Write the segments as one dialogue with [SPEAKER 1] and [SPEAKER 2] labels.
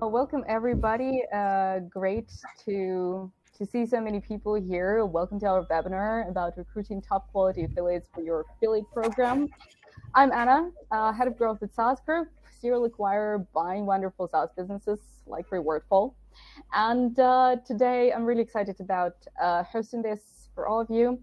[SPEAKER 1] welcome everybody. Great to see so many people here. Welcome to our webinar about recruiting top quality affiliates for your affiliate program. I'm Anna, head of growth at saas.group, serial acquirer buying wonderful SaaS businesses like Rewardful. And today I'm really excited about hosting this for all of you.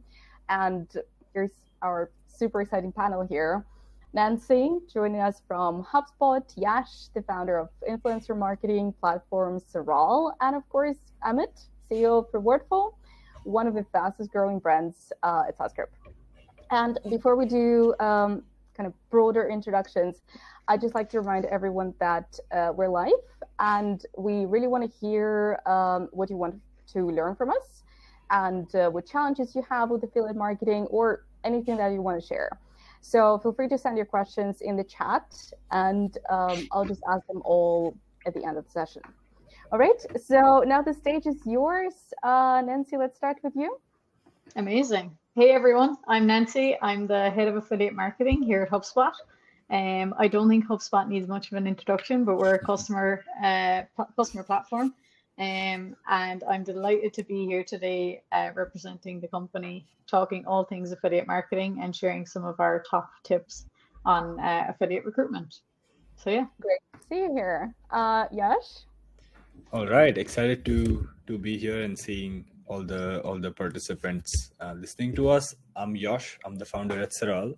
[SPEAKER 1] And here's our super exciting panel here. Nancy joining us from HubSpot, Yash, the founder of influencer marketing platform Saral, and of course, Emmet, CEO of Rewardful, one of the fastest growing brands at saas.group. And before we do kind of broader introductions, I'd just like to remind everyone that we're live and we really want to hear what you want to learn from us and what challenges you have with affiliate marketing or anything that you want to share. So feel free to send your questions in the chat and I'll just ask them all at the end of the session. All right, so now the stage is yours. Nancy, let's start with you.
[SPEAKER 2] Amazing. Hey everyone, I'm Nancy. I'm the head of affiliate marketing here at HubSpot. I don't think HubSpot needs much of an introduction, but we're a customer platform. And I'm delighted to be here today representing the company, talking all things affiliate marketing and sharing some of our top tips on affiliate recruitment. So yeah.
[SPEAKER 1] Great to see you here. Yash?
[SPEAKER 3] All right, excited to be here and seeing all the participants listening to us. I'm Yash. I'm the founder at Saral.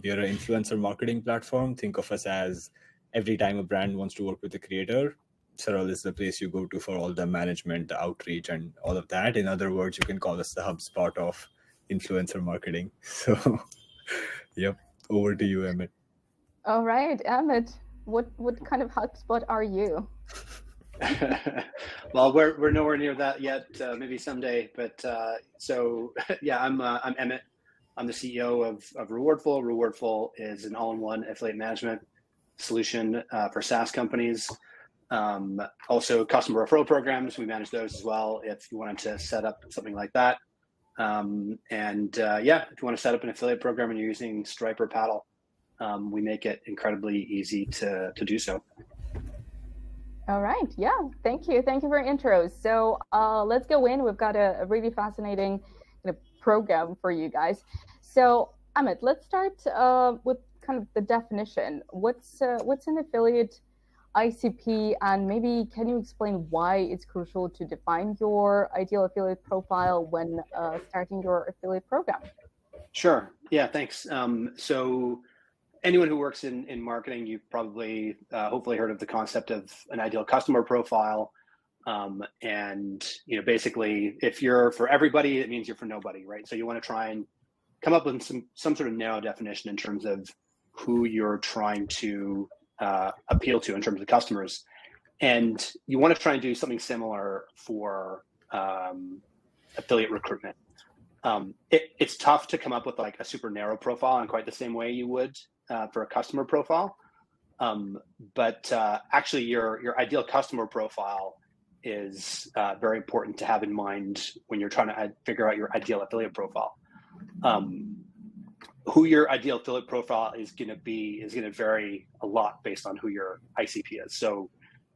[SPEAKER 3] We are an influencer marketing platform. Think of us as every time a brand wants to work with a creator, Saral is the place you go to for all the management, the outreach, and all of that. In other words, you can call us the HubSpot of influencer marketing. So, yep, over to you, Emmet.
[SPEAKER 1] All right, Emmet, what kind of HubSpot are you?
[SPEAKER 4] Well, we're nowhere near that yet. Maybe someday. But so yeah, I'm Emmet. I'm the CEO of Rewardful. Rewardful is an all-in-one affiliate management solution for SaaS companies. Also customer referral programs, we manage those as well if you wanted to set up something like that. Yeah, if you want to set up an affiliate program and you're using Stripe or Paddle, we make it incredibly easy to do so.
[SPEAKER 1] All right, yeah, thank you for your intro. So let's go in. We've got a really fascinating program for you guys. So Emmet, let's start with kind of the definition. What's an affiliate ICP, and maybe can you explain why it's crucial to define your ideal affiliate profile when starting your affiliate program?
[SPEAKER 4] Sure. Yeah, thanks. So anyone who works in marketing, you've probably hopefully heard of the concept of an ideal customer profile. And basically, if you're for everybody, it means you're for nobody, right? So you want to try and come up with some sort of narrow definition in terms of who you're trying to appeal to in terms of customers, and you want to try and do something similar for affiliate recruitment. It's tough to come up with like a super narrow profile in quite the same way you would for a customer profile, but actually your ideal customer profile is very important to have in mind when you're trying to figure out your ideal affiliate profile. Who your ideal affiliate profile is going to vary a lot based on who your ICP is. So,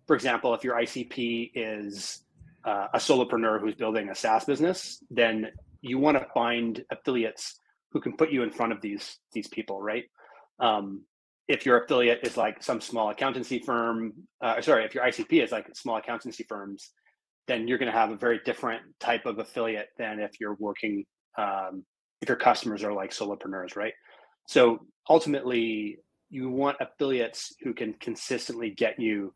[SPEAKER 4] for example, if your ICP is a solopreneur who's building a SaaS business, then you want to find affiliates who can put you in front of these people, right? If your affiliate is like some small accountancy firm, if your ICP is like small accountancy firms, then you're going to have a very different type of affiliate than if you're working. If your customers are like solopreneurs, right? So ultimately, you want affiliates who can consistently get you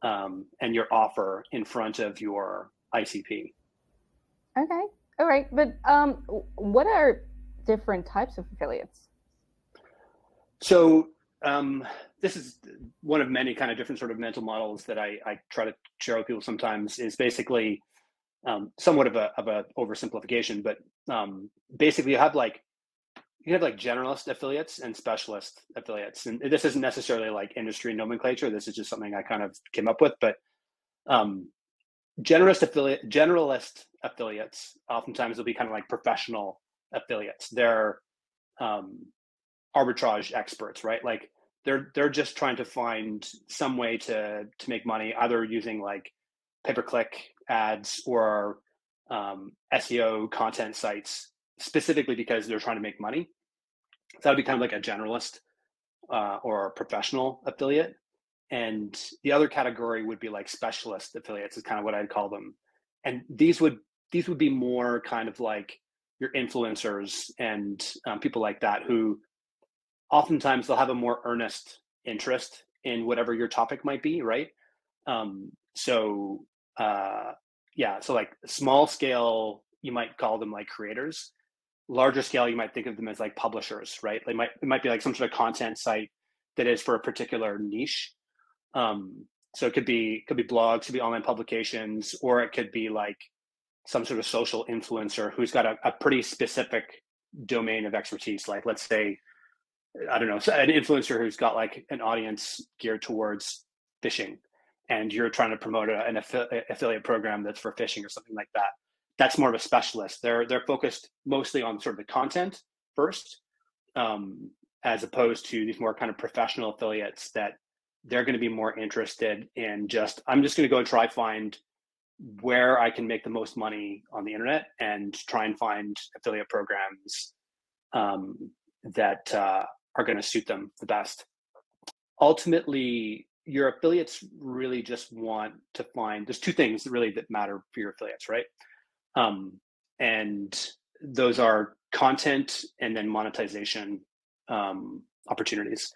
[SPEAKER 4] and your offer in front of your ICP.
[SPEAKER 1] Okay, all right. But what are different types of affiliates?
[SPEAKER 4] So this is one of many kind of different sort of mental models that I try to share with people sometimes. Is basically somewhat of a oversimplification, but basically you have like generalist affiliates and specialist affiliates, and this isn't necessarily like industry nomenclature. This is just something I kind of came up with. But generalist affiliates oftentimes will be kind of like professional affiliates. They're arbitrage experts, right? Like they're just trying to find some way to make money, either using like pay-per-click ads or SEO content sites, specifically because they're trying to make money. So that would be kind of like a generalist or a professional affiliate. And the other category would be like specialist affiliates, is kind of what I'd call them. And these would be more kind of like your influencers and people like that, who oftentimes they'll have a more earnest interest in whatever your topic might be, right? So like small scale, you might call them like creators. Larger scale, you might think of them as like publishers, right? It might be like some sort of content site that is for a particular niche. So it could be blogs, could be online publications, or it could be like some sort of social influencer who's got a pretty specific domain of expertise. Like, let's say, I don't know, an influencer who's got like an audience geared towards fishing, and you're trying to promote an affiliate program that's for fishing or something like that. That's more of a specialist. They're focused mostly on sort of the content first, as opposed to these more kind of professional affiliates that they're going to be more interested in I'm just going to go try find where I can make the most money on the internet and try and find affiliate programs that are going to suit them the best. Ultimately, your affiliates really just want to find, there's two things really that matter for your affiliates, right? And those are content and then monetization opportunities.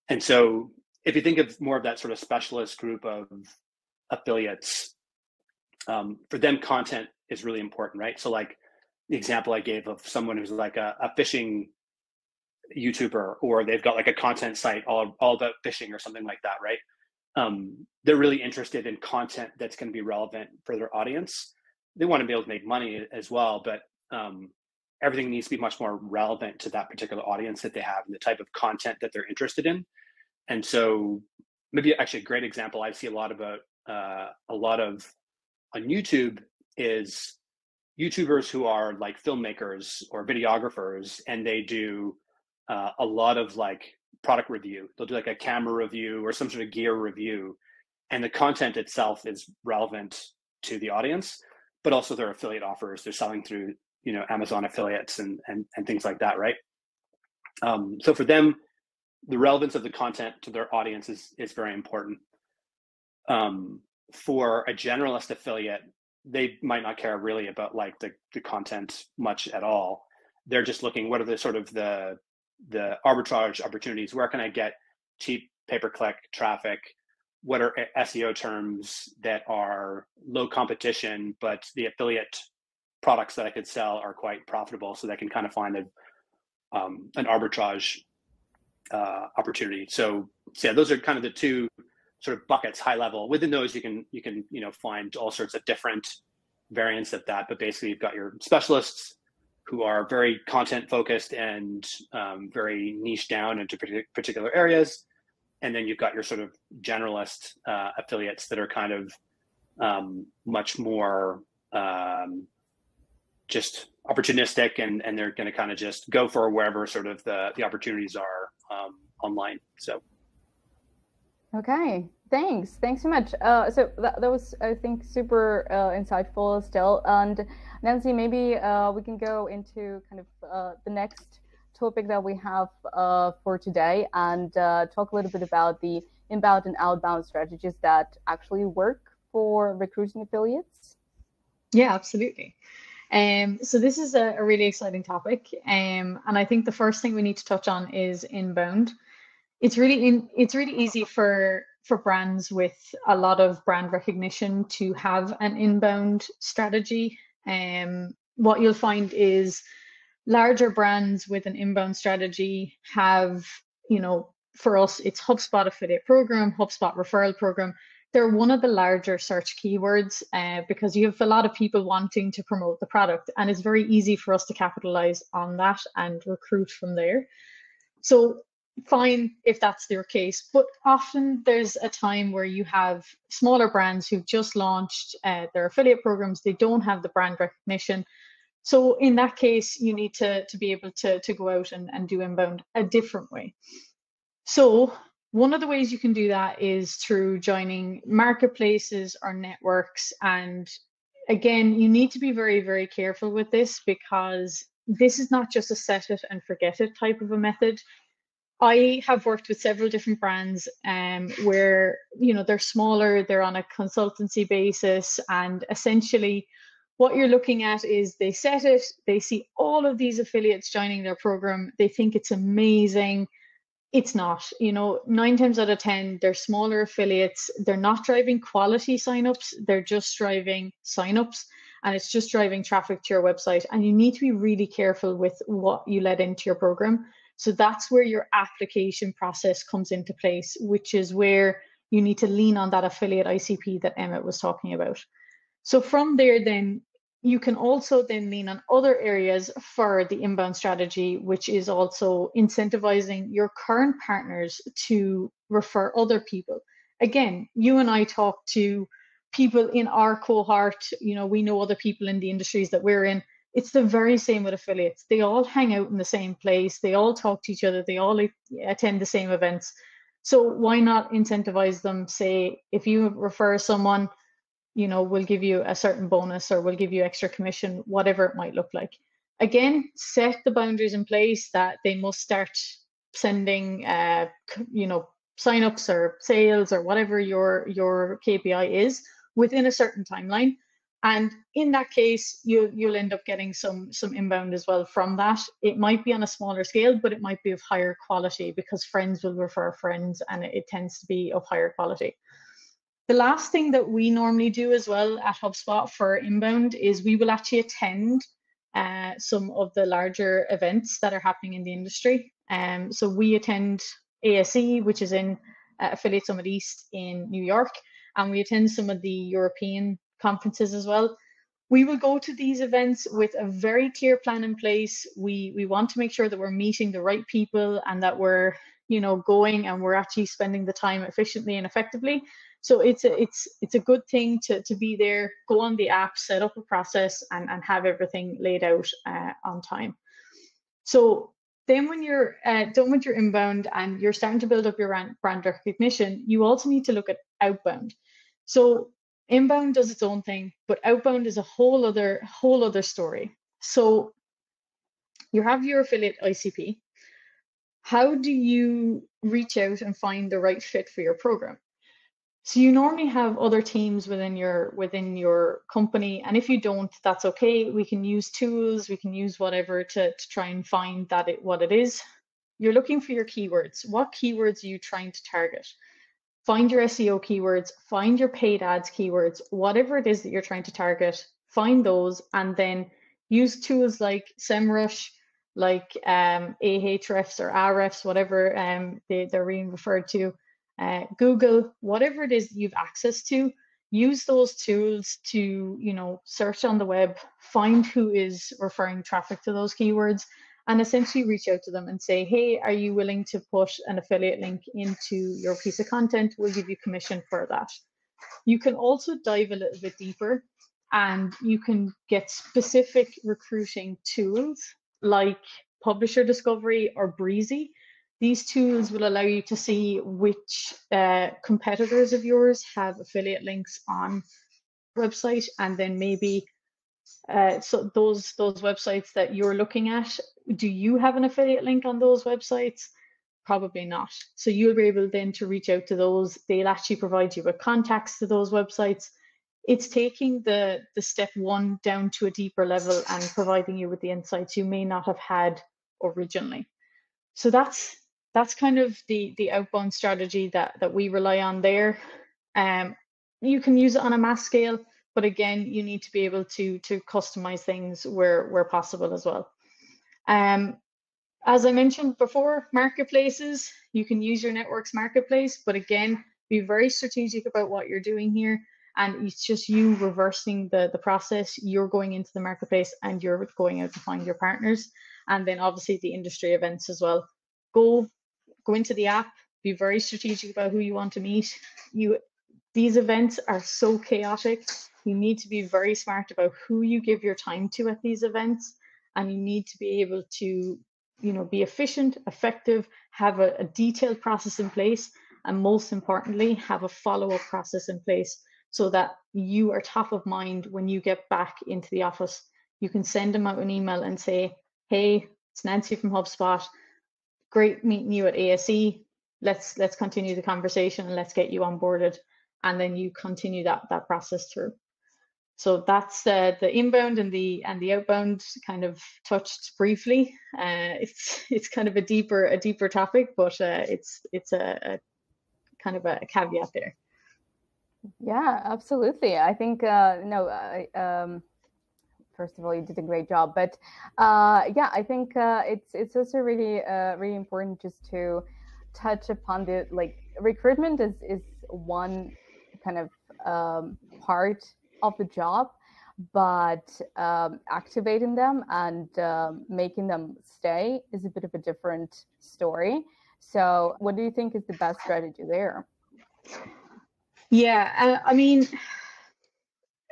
[SPEAKER 4] And so if you think of more of that sort of specialist group of affiliates, for them, content is really important, right? So like the example I gave of someone who's like a fishing YouTuber, or they've got like a content site all about fishing or something like that, right? They're really interested in content that's going to be relevant for their audience. They want to be able to make money as well, but everything needs to be much more relevant to that particular audience that they have and the type of content that they're interested in. And so maybe actually a great example I see a lot of on YouTube is YouTubers who are like filmmakers or videographers, and they do a lot of like product review. They'll do like a camera review or some sort of gear review, and the content itself is relevant to the audience, but also their affiliate offers. They're selling through, Amazon affiliates and things like that, right? So for them, the relevance of the content to their audience is very important. For a generalist affiliate, they might not care really about like the content much at all. They're just looking, what are the sort of the arbitrage opportunities? Where can I get cheap pay-per-click traffic? What are SEO terms that are low competition, but the affiliate products that I could sell are quite profitable, so they can kind of find an arbitrage opportunity. So yeah, those are kind of the two sort of buckets, high level. Within those, you can find all sorts of different variants of that. But basically, you've got your specialists who are very content focused and very niche down into particular areas, and then you've got your sort of generalist affiliates that are kind of much more just opportunistic, and they're going to kind of just go for wherever sort of the opportunities are online. So.
[SPEAKER 1] Okay, thanks so much. So that was, I think, super insightful still. And Nancy, maybe we can go into kind of the next topic that we have for today, and talk a little bit about the inbound and outbound strategies that actually work for recruiting affiliates.
[SPEAKER 2] Yeah, absolutely. So this is a really exciting topic, and I think the first thing we need to touch on is inbound. It's really easy for brands with a lot of brand recognition to have an inbound strategy. What you'll find is larger brands with an inbound strategy have, for us, it's HubSpot affiliate program, HubSpot referral program. They're one of the larger search keywords because you have a lot of people wanting to promote the product, and it's very easy for us to capitalize on that and recruit from there. So fine if that's your case, but often there's a time where you have smaller brands who've just launched their affiliate programs. They don't have the brand recognition. So in that case, you need to be able to go out and do inbound a different way. So One of the ways you can do that is through joining marketplaces or networks. And again, you need to be very, very careful with this, because this is not just a set it and forget it type of a method. I have worked with several different brands where, you know, they're smaller, they're on a consultancy basis, and essentially what you're looking at is they set it, they see all of these affiliates joining their program, they think it's amazing. It's not, you know, 9 times out of 10, they're smaller affiliates. They're not driving quality signups. They're just driving signups, and it's just driving traffic to your website. And you need to be really careful with what you let into your program. So that's where your application process comes into place, which is where you need to lean on that affiliate ICP that Emmet was talking about. So from there, then you can also then lean on other areas for the inbound strategy, which is also incentivizing your current partners to refer other people. Again, you and I talk to people in our cohort, you know, we know other people in the industries that we're in. It's the very same with affiliates. They all hang out in the same place. They all talk to each other. They all attend the same events. So why not incentivize them? Say, if you refer someone, you know, we'll give you a certain bonus, or we'll give you extra commission, whatever it might look like. Again, set the boundaries in place that they must start sending, you know, signups or sales or whatever your KPI is within a certain timeline. And in that case, you'll end up getting some inbound as well from that. It might be on a smaller scale, but it might be of higher quality, because friends will refer friends, and it tends to be of higher quality. The last thing that we normally do as well at HubSpot for inbound is we will actually attend some of the larger events that are happening in the industry. So we attend ASE, which is in Affiliate Summit East in New York, and we attend some of the European conferences as well. We will go to these events with a very clear plan in place. We want to make sure that we're meeting the right people, and that we're, you know, going and we're actually spending the time efficiently and effectively. So it's a good thing to be there, go on the app, set up a process, and have everything laid out on time. So then when you're done with your inbound and you're starting to build up your brand recognition, you also need to look at outbound. So inbound does its own thing, but outbound is a whole other story. So you have your affiliate ICP. How do you reach out and find the right fit for your program? So you normally have other teams within your company, and if you don't, that's okay. We can use tools, we can use whatever to try and find what it is. You're looking for your keywords. What keywords are you trying to target? Find your SEO keywords, find your paid ads keywords, whatever it is that you're trying to target, find those, and then use tools like SEMrush, like Ahrefs or Ahrefs, whatever they're being referred to. Google, whatever it is that you've access to, use those tools to, you know, search on the web, find who is referring traffic to those keywords, and essentially reach out to them and say, hey, are you willing to put an affiliate link into your piece of content? We'll give you commission for that. You can also dive a little bit deeper, and you can get specific recruiting tools like Publisher Discovery or Breezy. These tools will allow you to see which competitors of yours have affiliate links on website, and then maybe so those websites that you're looking at, do you have an affiliate link on those websites? Probably not. So you'll be able then to reach out to those. They'll actually provide you with contacts to those websites. It's taking the step one down to a deeper level and providing you with the insights you may not have had originally. So that's kind of the outbound strategy that we rely on there. You can use it on a mass scale, but again, you need to be able to customize things where possible as well. As I mentioned before, marketplaces, you can use your network's marketplace, but again, be very strategic about what you're doing here. And it's just you reversing the process. You're going into the marketplace and you're going out to find your partners. And then obviously the industry events as well. Go into the app, be very strategic about who you want to meet. These events are so chaotic. You need to be very smart about who you give your time to at these events, and you need to be able to, you know, be efficient, effective, have a detailed process in place, and most importantly, have a follow-up process in place so that you are top of mind when you get back into the office. You can send them out an email and say, hey, it's Nancy from HubSpot. Great meeting you at ASE. Let's continue the conversation and let's get you onboarded. And then you continue that process through. So that's the inbound and the outbound kind of touched briefly. It's kind of a deeper topic, but it's a kind of a caveat there.
[SPEAKER 1] Yeah, absolutely. I think first of all, you did a great job, but yeah, I think it's also really really important just to touch upon the recruitment is one kind of part of the job, but activating them and making them stay is a bit of a different story. So what do you think is the best strategy there?
[SPEAKER 2] Yeah, I mean,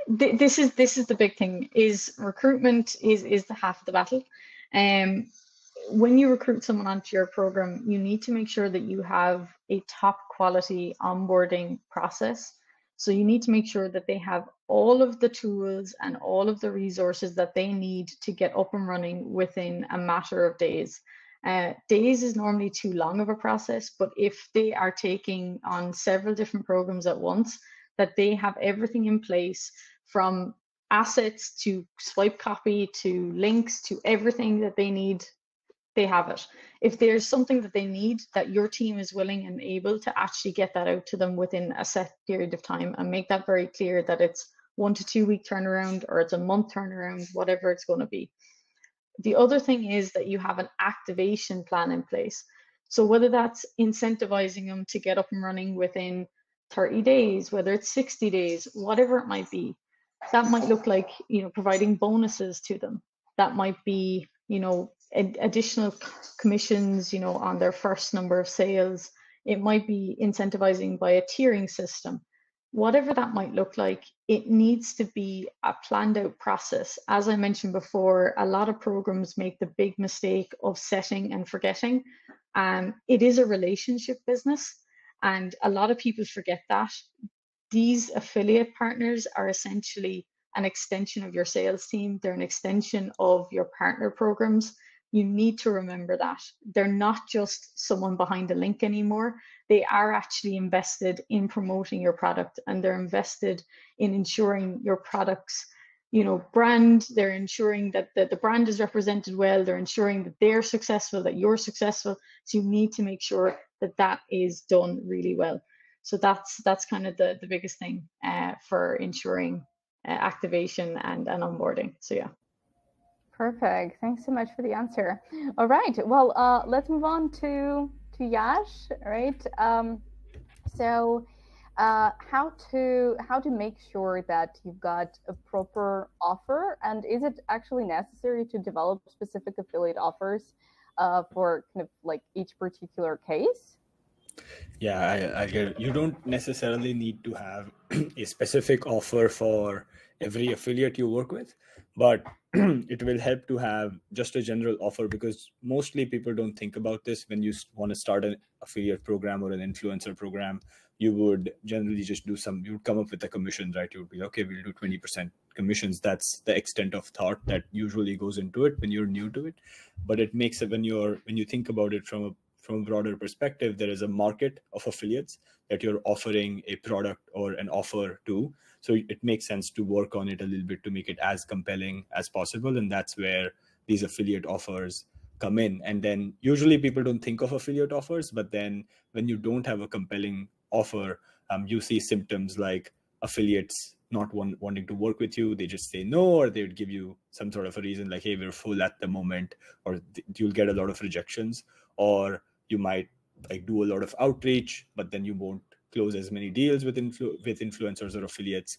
[SPEAKER 2] this is the big thing. Is recruitment is the half of the battle. When you recruit someone onto your program, you need to make sure that you have a top quality onboarding process. So you need to make sure that they have all of the tools and all of the resources that they need to get up and running within a matter of days. Days is normally too long of a process, but if they are taking on several different programs at once, that they have everything in place from assets to swipe copy to links to everything that they need, they have it. If there's something that they need, that your team is willing and able to actually get that out to them within a set period of time and make that very clear that it's 1 to 2 week turnaround or it's a month turnaround, whatever it's going to be. The other thing is that you have an activation plan in place. So whether that's incentivizing them to get up and running within 30 days, whether it's 60 days, whatever it might be, that might look like, providing bonuses to them. That might be, additional commissions, on their first number of sales. It might be incentivizing by a tiering system. Whatever that might look like, it needs to be a planned out process. As I mentioned before, a lot of programs make the big mistake of setting and forgetting. It is a relationship business, and a lot of people forget that. These affiliate partners are essentially an extension of your sales team. They're an extension of your partner programs. You need to remember that. They're not just someone behind a link anymore. They are actually invested in promoting your product, and they're invested in ensuring your product's brand. They're ensuring that the brand is represented well. They're ensuring that they're successful, that you're successful. So you need to make sure that that is done really well. So that's kind of the biggest thing for ensuring activation and onboarding. So yeah.
[SPEAKER 1] Perfect. Thanks so much for the answer. All right. Well, let's move on to Yash. Right. So how to make sure that you've got a proper offer, and is it actually necessary to develop specific affiliate offers for kind of like each particular case?
[SPEAKER 3] Yeah, I get it. You don't necessarily need to have a specific offer for every affiliate you work with, but it will help to have just a general offer, because mostly people don't think about this. When you want to start an affiliate program or an influencer program, you would generally just you would come up with a commission, right? You would be, okay, we'll do 20% commissions. That's the extent of thought that usually goes into it when you're new to it. But it makes it when you think about it from a broader perspective, there is a market of affiliates that you're offering a product or an offer to. So it makes sense to work on it a little bit to make it as compelling as possible. And that's where these affiliate offers come in. And then usually people don't think of affiliate offers, but then when you don't have a compelling offer, you see symptoms like affiliates not wanting to work with you. They just say no, or they would give you some sort of a reason like, hey, we're full at the moment, or you'll get a lot of rejections. Or you might do a lot of outreach, but then you won't close as many deals with influencers or affiliates.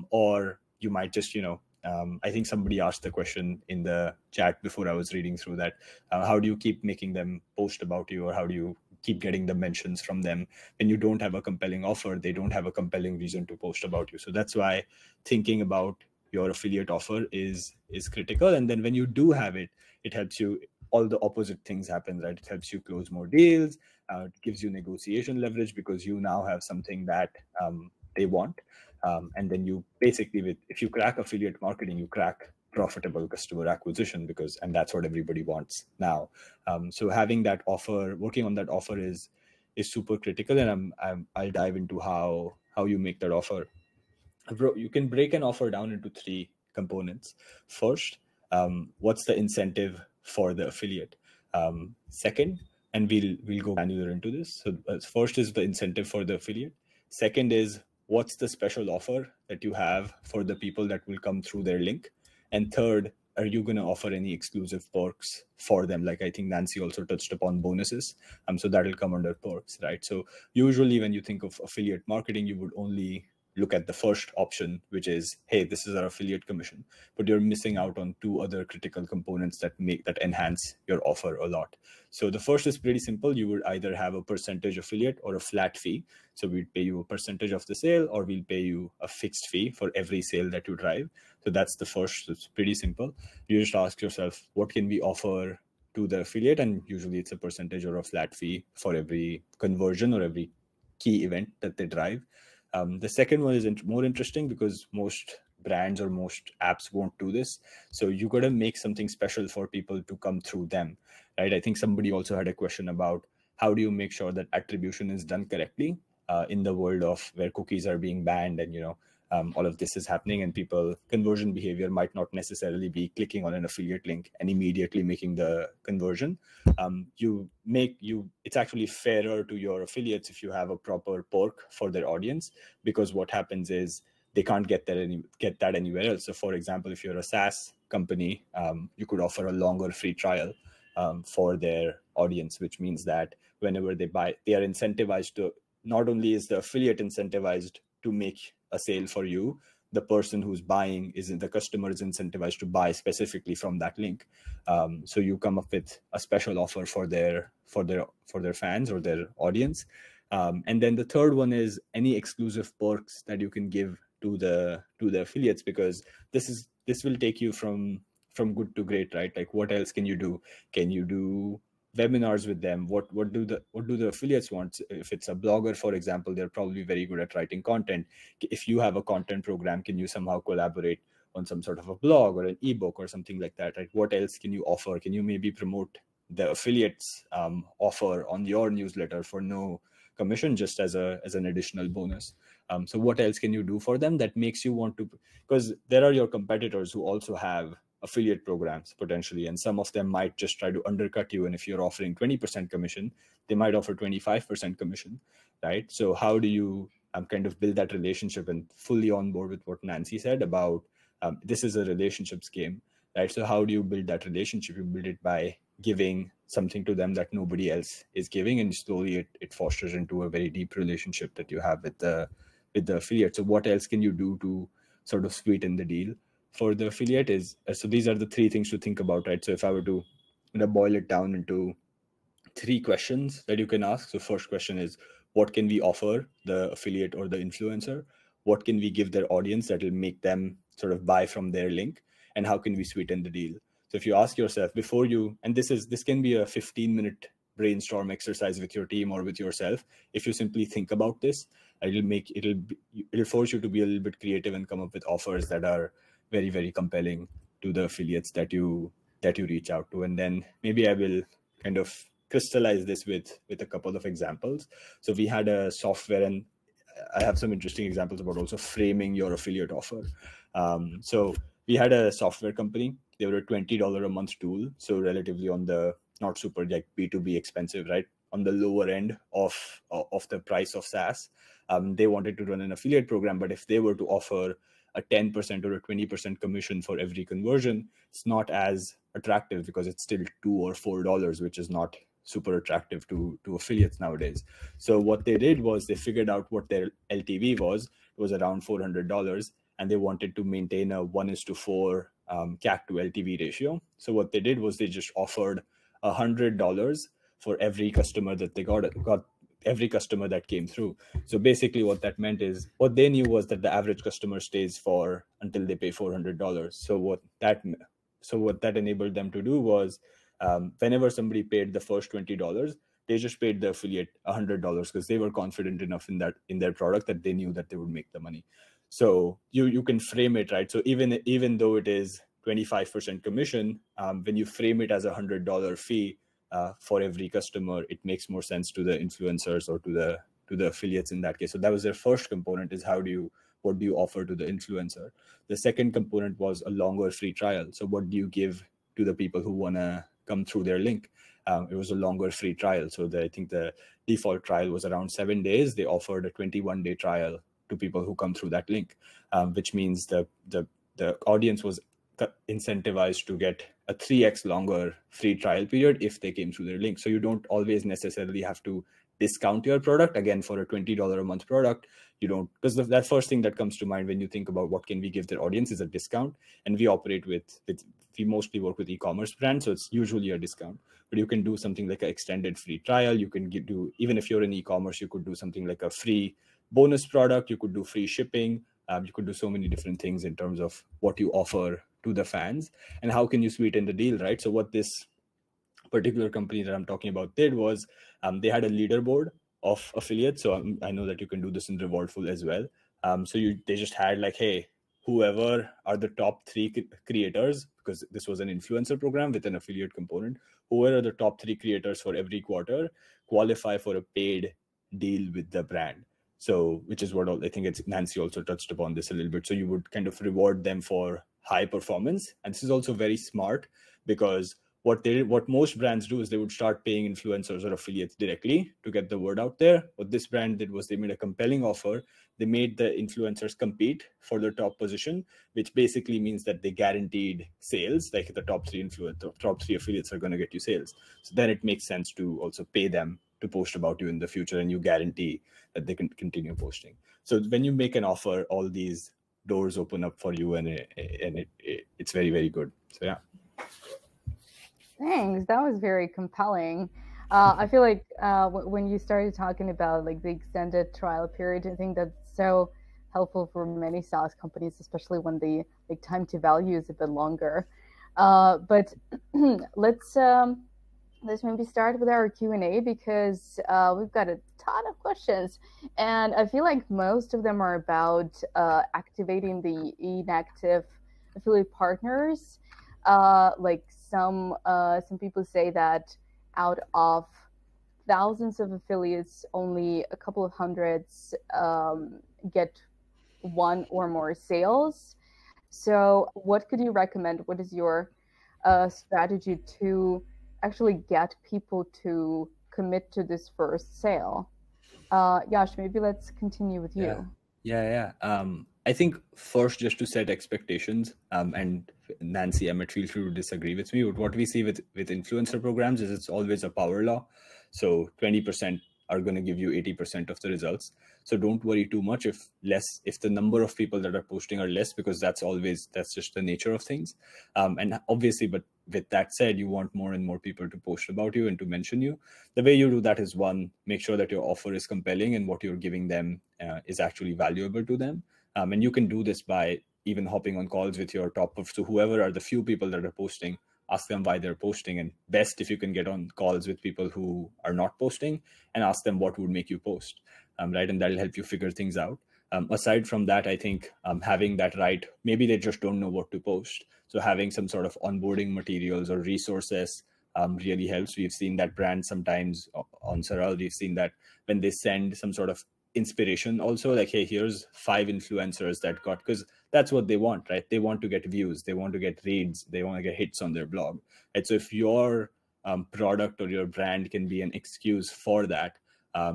[SPEAKER 3] Or you might just, I think somebody asked the question in the chat before I was reading through that. How do you keep making them post about you, or how do you keep getting the mentions from them? When you don't have a compelling offer, they don't have a compelling reason to post about you. So that's why thinking about your affiliate offer is critical. And then when you do have it, it helps you. All the opposite things happen, right? It helps you close more deals. It gives you negotiation leverage because you now have something that they want. And then you basically, if you crack affiliate marketing, you crack profitable customer acquisition and that's what everybody wants now. So having that offer, working on that offer is super critical. And I'll dive into how you make that offer. You can break an offer down into 3 components. First, what's the incentive for the affiliate? Second, and we'll go granular into this. So first is the incentive for the affiliate. Second is what's the special offer that you have for the people that will come through their link? And third, are you going to offer any exclusive perks for them? Like I think Nancy also touched upon bonuses. So that'll come under perks, right? So usually when you think of affiliate marketing, you would only look at the first option, which is, hey, this is our affiliate commission, but you're missing out on 2 other critical components that enhance your offer a lot. So the first is pretty simple. You would either have a percentage affiliate or a flat fee. So we'd pay you a percentage of the sale, or we'll pay you a fixed fee for every sale that you drive. So that's the first. It's pretty simple. You just ask yourself, what can we offer to the affiliate? And usually it's a percentage or a flat fee for every conversion or every key event that they drive. The second one is more interesting because most brands or most apps won't do this. So you got to make something special for people to come through them, right? I think somebody also had a question about how do you make sure that attribution is done correctly in the world of where cookies are being banned and, all of this is happening, and people conversion behavior might not necessarily be clicking on an affiliate link and immediately making the conversion. It's actually fairer to your affiliates if you have a proper perk for their audience, because what happens is they can't get that anywhere else. So for example, if you're a SaaS company, you could offer a longer free trial for their audience, which means that whenever they buy, they are incentivized to, not only is the affiliate incentivized to make a sale for you, the person who's buying the customer is incentivized to buy specifically from that link. So you come up with a special offer for their fans or their audience. And then the third one is any exclusive perks that you can give to the affiliates, because this will take you from good to great, right? Like what else can you do? Can you do webinars with them? What do the affiliates want? If it's a blogger, for example, they're probably very good at writing content. If you have a content program, can you somehow collaborate on some sort of a blog or an ebook or something like that, right? What else can you offer? Can you maybe promote the affiliates offer on your newsletter for no commission, just as an additional bonus? So what else can you do for them that makes you want to? Because there are your competitors who also have affiliate programs potentially, and some of them might just try to undercut you. And if you're offering 20% commission, they might offer 25% commission, right? So how do you kind of build that relationship? And fully on board with what Nancy said about this is a relationships game, right? So how do you build that relationship? You build it by giving something to them that nobody else is giving, and slowly it fosters into a very deep relationship that you have with the affiliate. So what else can you do to sort of sweeten the deal for the affiliate? Is so these are the 3 things to think about, right? So if I were to boil it down into 3 questions that you can ask. So first question is, what can we offer the affiliate or the influencer? What can we give their audience that will make them sort of buy from their link? And how can we sweeten the deal? So if you ask yourself before you, and this can be a 15-minute brainstorm exercise with your team or with yourself. If you simply think about this, it'll force you to be a little bit creative and come up with offers that are very, very compelling to the affiliates that you reach out to. And then maybe I will kind of crystallize this with a couple of examples. So we had a software, and I have some interesting examples about also framing your affiliate offer. So we had a software company. They were a $20 a month tool, so relatively on the not super like B2B expensive, right? On the lower end of the price of SaaS. They wanted to run an affiliate program, but if they were to offer a 10% or a 20% commission for every conversion, it's not as attractive because it's still $2 or $4, which is not super attractive to affiliates nowadays. So what they did was they figured out what their LTV was. It was around $400, and they wanted to maintain a 1:4 CAC to LTV ratio. So what they did was they just offered $100 for every customer that they got every customer that came through. So basically what that meant is, what they knew was that the average customer stays for until they pay $400. So what that enabled them to do was, whenever somebody paid the first $20, they just paid the affiliate $100 because they were confident enough in their product that they knew that they would make the money. So you can frame it, right? So even though it is 25% commission, when you frame it as $100 fee for every customer, it makes more sense to the influencers or to the affiliates in that case. So that was their first component, is what do you offer to the influencer? The second component was a longer free trial. So what do you give to the people who want to come through their link? It was a longer free trial. So I think the default trial was around 7 days. They offered a 21-day trial to people who come through that link, which means the audience was incentivized to get a 3x longer free trial period if they came through their link. So you don't always necessarily have to discount your product. Again, for a $20 a month product, you don't, because that first thing that comes to mind when you think about what can we give their audience is a discount. And we operate we mostly work with e-commerce brands, so it's usually a discount. But you can do something like an extended free trial. You can do, even if you're in e-commerce, you could do something like a free bonus product. You could do free shipping. You could do so many different things in terms of what you offer to the fans and how can you sweeten the deal, right? So what this particular company that I'm talking about did was they had a leaderboard of affiliates. So I know that you can do this in Rewardful as well. So they just had like, hey, whoever are the top 3 creators, because this was an influencer program with an affiliate component, whoever are the top 3 creators for every quarter qualify for a paid deal with the brand. So, which is what I think Nancy also touched upon this a little bit. So you would kind of reward them for high performance. And this is also very smart because what most brands do is they would start paying influencers or affiliates directly to get the word out there. What this brand did was they made a compelling offer. They made the influencers compete for the top position, which basically means that they guaranteed sales, like the top 3 affiliates are going to get you sales. So then it makes sense to also pay them to post about you in the future, and you guarantee that they can continue posting. So when you make an offer, all these doors open up for you, and it's very, very good. So yeah.
[SPEAKER 1] Thanks. That was very compelling. I feel like when you started talking about like the extended trial period, I think that's so helpful for many SaaS companies, especially when the time to value is a bit longer. But let's maybe start with our Q&A because we've got a ton of questions, and I feel like most of them are about activating the inactive affiliate partners. Like some people say that out of thousands of affiliates, only a couple of hundreds get 1 or more sales. So what could you recommend? What is your strategy to actually get people to commit to this first sale? Yash, maybe let's continue with you.
[SPEAKER 3] Yeah. I think first, just to set expectations, and Nancy, Emmet, feel free to disagree with me, but what we see with influencer programs is it's always a power law. So 20% are going to give you 80% of the results. So don't worry too much if the number of people that are posting are less, because that's just the nature of things. And obviously, but with that said, you want more and more people to post about you and to mention you. The way you do that is, 1, make sure that your offer is compelling and what you're giving them is actually valuable to them. And you can do this by even hopping on calls with your so whoever are the few people that are posting, ask them why they're posting, and best if you can get on calls with people who are not posting and ask them what would make you post, right? And that'll help you figure things out. Aside from that, I think having that right, maybe they just don't know what to post. So having some sort of onboarding materials or resources really helps. We've seen that brands sometimes on Saral, we've seen that when they send some sort of inspiration also, like, hey, here's 5 influencers that got, because that's what they want, right? They want to get views, they want to get reads, they want to get hits on their blog, right? So if your product or your brand can be an excuse for that,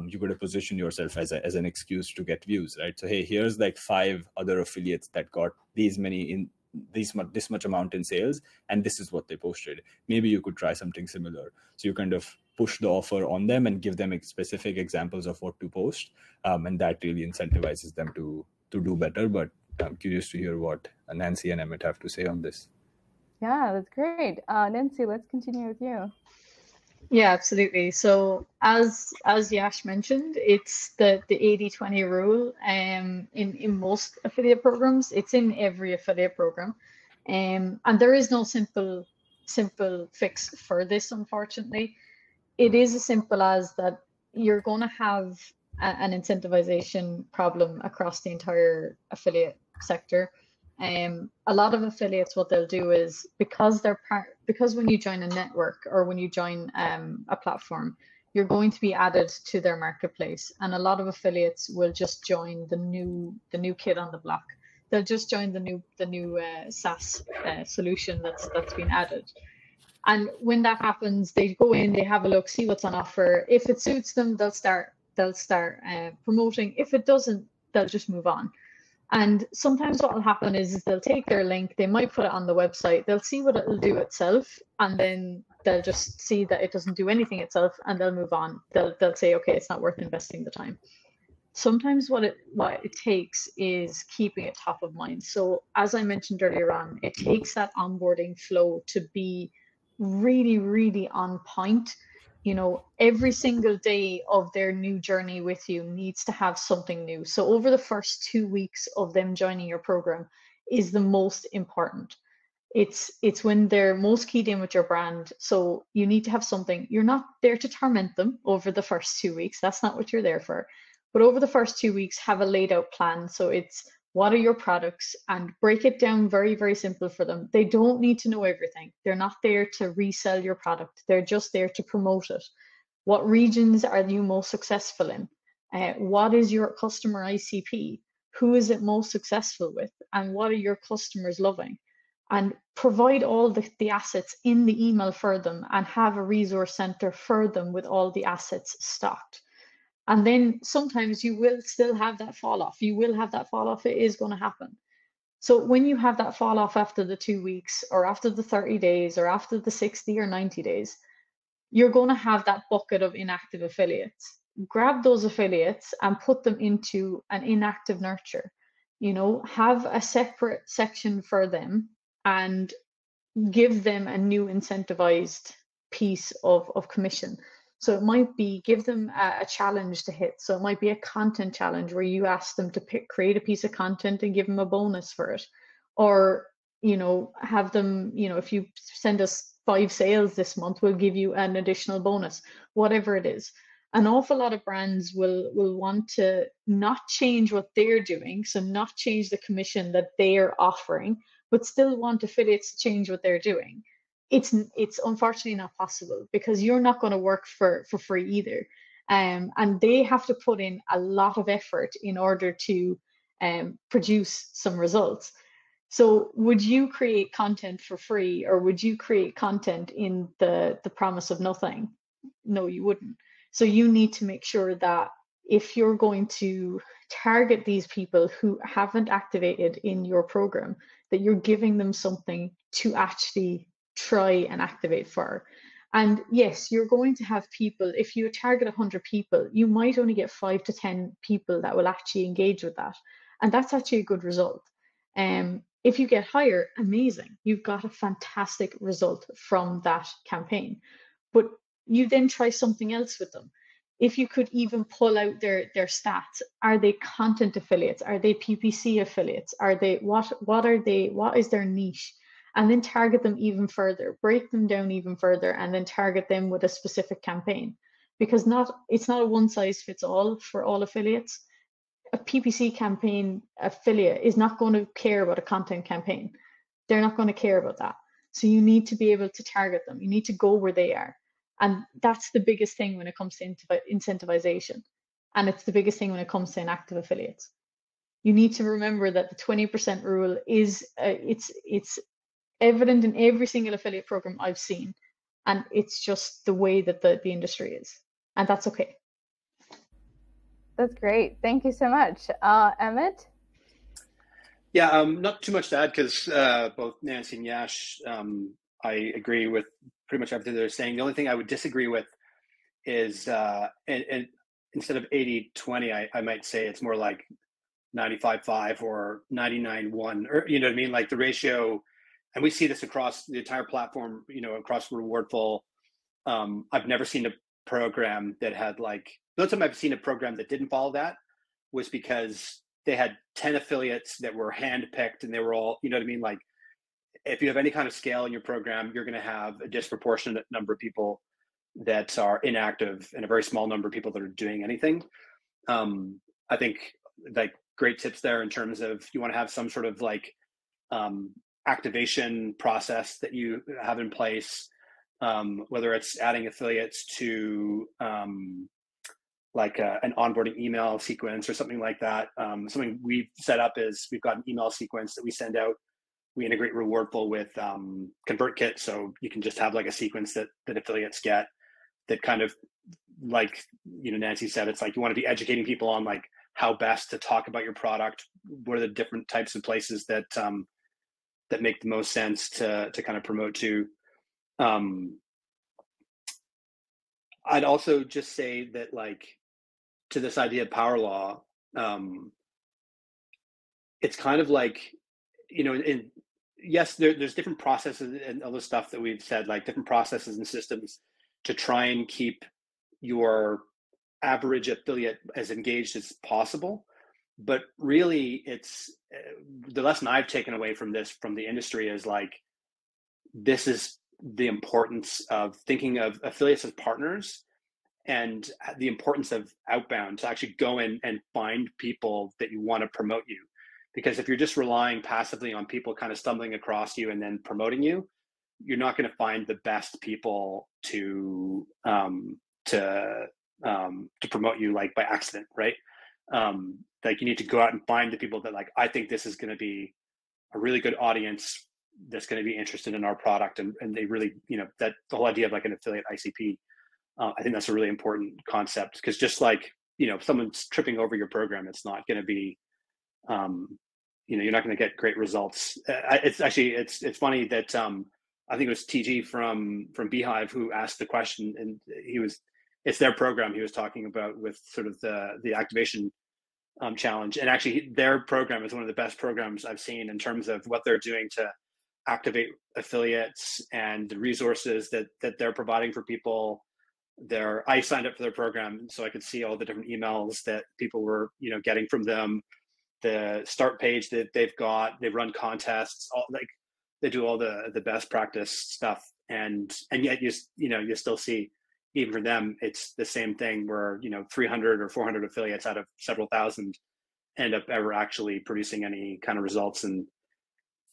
[SPEAKER 3] you got to position yourself as an excuse to get views, right? So hey, here's like 5 other affiliates that got this much amount in sales, and this is what they posted. Maybe you could try something similar. So you kind of push the offer on them and give them specific examples of what to post, and that really incentivizes them to do better. But I'm curious to hear what Nancy and Emmet have to say on this.
[SPEAKER 1] Yeah, that's great. Nancy, let's continue with you.
[SPEAKER 2] Yeah, absolutely. So as Yash mentioned, it's the 80-20 rule in most affiliate programs. It's in every affiliate program. And there is no simple fix for this, unfortunately. it is as simple as that you're going to have an incentivization problem across the entire affiliate sector. A lot of affiliates, what they'll do is because when you join a network or when you join a platform, you're going to be added to their marketplace, and a lot of affiliates will just join the new kid on the block. They'll just join the new SaaS solution that's been added. And when that happens, they go in, they have a look, see what's on offer. If it suits them, they'll start promoting. If it doesn't, they'll just move on. And sometimes what will happen is they'll take their link, they might put it on the website, they'll see what it'll do itself, and then they'll just see that it doesn't do anything itself, and they'll move on. They'll say, okay, it's not worth investing the time. Sometimes what it takes is keeping it top of mind. So as I mentioned earlier on, it takes that onboarding flow to be really, really on point. You know, every single day of their new journey with you needs to have something new. So over the first 2 weeks of them joining your program is the most important. It's when they're most keyed in with your brand. So you need to have something. You're not there to torment them over the first 2 weeks. That's not what you're there for. But over the first 2 weeks, have a laid out plan. So it's, what are your products, and break it down very, very simple for them. They don't need to know everything. They're not there to resell your product. They're just there to promote it. What regions are you most successful in? What is your customer ICP? Who is it most successful with? And what are your customers loving? And provide all the assets in the email for them, and have a resource center for them with all the assets stocked. And then sometimes you will still have that fall off. You will have that fall off. It is going to happen. So when you have that fall off after the 2 weeks, or after the 30 days, or after the 60 or 90 days, you're going to have that bucket of inactive affiliates. Grab those affiliates and put them into an inactive nurture. You know, have a separate section for them and give them a new incentivized piece of commission. So it might be, give them a challenge to hit. So it might be a content challenge where you ask them to create a piece of content and give them a bonus for it. Or, you know, have them, you know, if you send us 5 sales this month, we'll give you an additional bonus, whatever it is. An awful lot of brands will want to not change what they're doing, so not change the commission that they're offering, but still want affiliates to change what they're doing. It's unfortunately not possible, because you're not going to work for free either. And they have to put in a lot of effort in order to produce some results. So would you create content for free, or would you create content in the promise of nothing? No, you wouldn't. So you need to make sure that if you're going to target these people who haven't activated in your program, that you're giving them something to actually try and activate for. And yes, you're going to have people, if you target 100 people, you might only get 5 to 10 people that will actually engage with that. And that's actually a good result. If you get higher, amazing. You've got a fantastic result from that campaign. But you then try something else with them. If you could even pull out their stats, are they content affiliates? Are they PPC affiliates? Are they, what are they, what is their niche? And then target them even further, break them down even further, and then target them with a specific campaign. Because it's not a one size fits all for all affiliates. A PPC campaign affiliate is not going to care about a content campaign. They're not going to care about that. So you need to be able to target them. You need to go where they are. And that's the biggest thing when it comes to incentivization. And it's the biggest thing when it comes to inactive affiliates. You need to remember that the 20% rule is, it's evident in every single affiliate program I've seen. And it's just the way that the industry is. And that's okay.
[SPEAKER 1] That's great. Thank you so much. Emmet?
[SPEAKER 4] Yeah, not too much to add, because both Nancy and Yash, I agree with pretty much everything they're saying. The only thing I would disagree with is, and instead of 80-20, I might say it's more like 95-5 or 99-1, or you know what I mean? Like the ratio, and we see this across the entire platform, you know, across Rewardful. I've never seen a program that had like, the only time I've seen a program that didn't follow that was because they had 10 affiliates that were handpicked, and they were all, you know what I mean? Like if you have any kind of scale in your program, you're going to have a disproportionate number of people that are inactive and a very small number of people that are doing anything. I think like great tips there in terms of you want to have some sort of like activation process that you have in place, whether it's adding affiliates to like an onboarding email sequence or something like that. Something we've set up is we've got an email sequence that we send out. We integrate Rewardful with ConvertKit, so you can just have like a sequence that affiliates get that kind of, like, you know, Nancy said, it's like you want to be educating people on like how best to talk about your product, what are the different types of places that that make the most sense to kind of promote to. I'd also just say that, like, to this idea of power law, it's kind of like, you know, yes, there's different processes and all the stuff that we've said, like different processes and systems to try and keep your average affiliate as engaged as possible. But really, it's the lesson I've taken away from this, from the industry, is like, this is the importance of thinking of affiliates as partners, and the importance of outbound, to actually go in and find people that you want to promote you. Because if you're just relying passively on people kind of stumbling across you and then promoting you, you're not going to find the best people to promote you, like, by accident, right? Like, you need to go out and find the people that, like, I think this is going to be a really good audience that's going to be interested in our product, and they really, you know, that the whole idea of like an affiliate ICP, I think that's a really important concept, because just like, you know, if someone's tripping over your program, it's not going to be, you know, you're not going to get great results. It's actually, it's funny that I think it was TG from Beehive who asked the question, and it's their program he was talking about with sort of the activation challenge. And actually their program is one of the best programs I've seen in terms of what they're doing to activate affiliates and the resources that they're providing for people. I signed up for their program so I could see all the different emails that people were, you know, getting from them. The start page that they've got, they run contests, like they do all the best practice stuff, and yet you still see, even for them, it's the same thing where, you know, 300 or 400 affiliates out of several thousand end up ever actually producing any kind of results. And,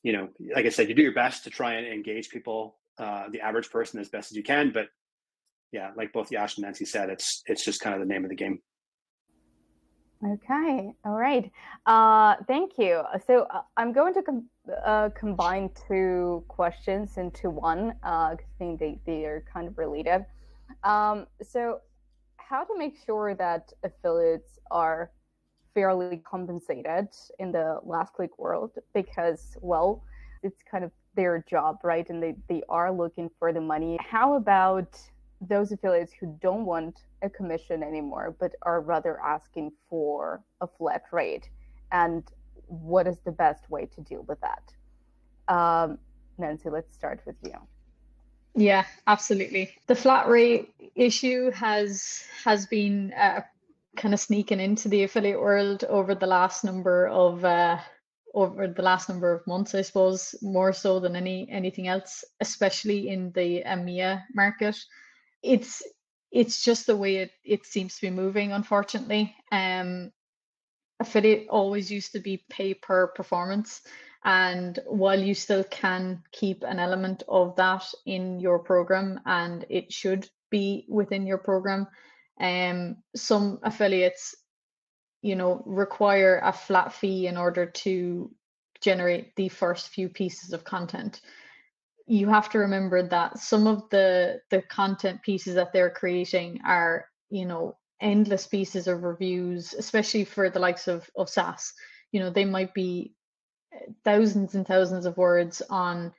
[SPEAKER 4] you know, like I said, you do your best to try and engage people, the average person, as best as you can, but yeah, like both Yash and Nancy said, it's just kind of the name of the game.
[SPEAKER 1] Okay, all right. Thank you. So I'm going to combine two questions into one, because I think they are kind of related. So how to make sure that affiliates are fairly compensated in the last click world, because, well, it's kind of their job, right? And they are looking for the money. How about those affiliates who don't want a commission anymore, but are rather asking for a flat rate? And what is the best way to deal with that? Nancy, let's start with you.
[SPEAKER 2] Yeah, absolutely. The flat rate issue has been kind of sneaking into the affiliate world over the last number of months, I suppose, more so than anything else, especially in the EMEA market. It's just the way it seems to be moving, unfortunately. Affiliate always used to be pay per performance, and while you still can keep an element of that in your program, and it should be within your program, some affiliates, you know, require a flat fee in order to generate the first few pieces of content. You have to remember that some of the content pieces that they're creating are, you know, endless pieces of reviews, especially for the likes of SaaS. You know, they might be thousands and thousands of words on,